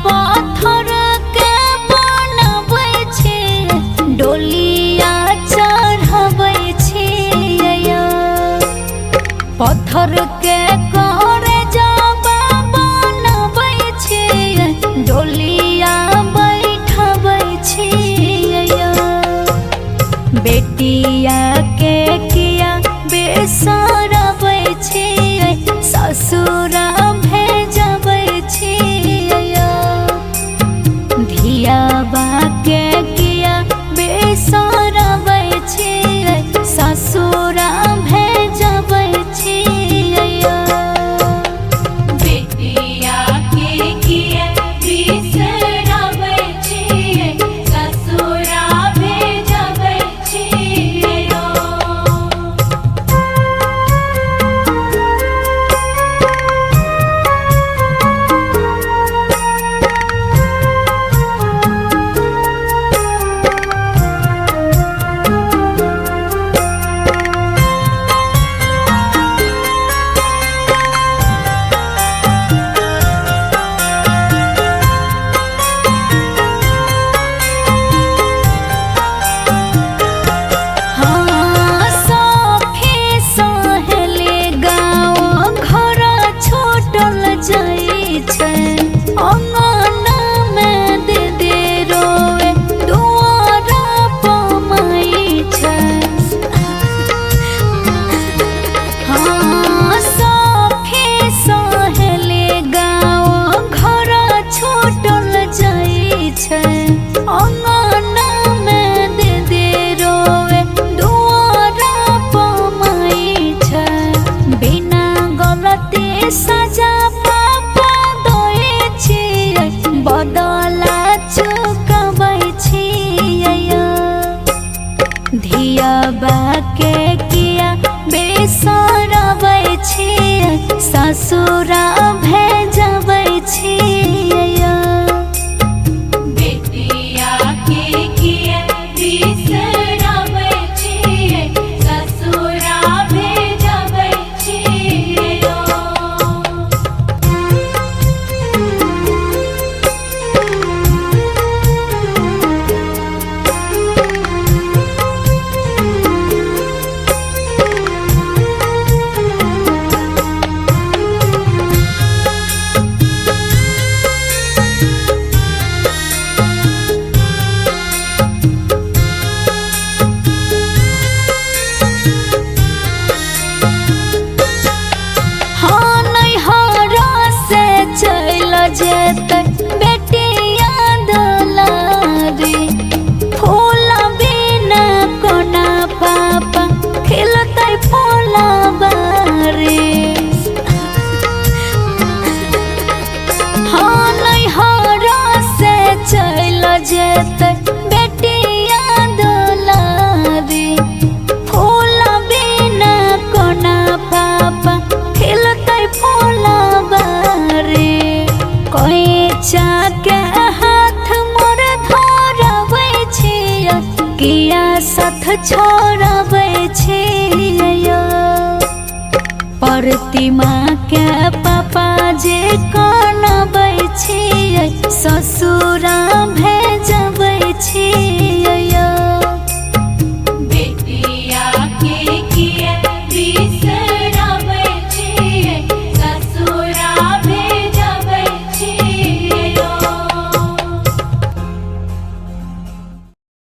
पत्थर के बनबै छी डोलिया चढ़बै छी पत्थर के करे जाबा बनबै छी डोलिया बैठबै छी बेटिया के किया बेसरबै छी ससुरा भेजबै छी धियाबा के किया बेसरबै छी ससुरा भेजबै छी बेटिया के किया बेसरबै छी ससुरा भेजबै छी सजा पापा दोए छी बदला चुकबै छी धियाबा के किया बेसरबै छी ससुरा भेजबै छी बेटिया के किया बेसरबै छी ससुरा भेजबै छी जेतै बेटिया दुलारी फूल बिना कोना पापा खिलतै फूलबारी हाँ नैहर से चल जेतै बेटिया दुलारी फूल बिना कोना पापा खिलतै फूलबारी कोइचा के हाथ मोर धरबै छी किया साथ छोड़बै छी प्रतिमा के पापा जे कनबै छी ससुरा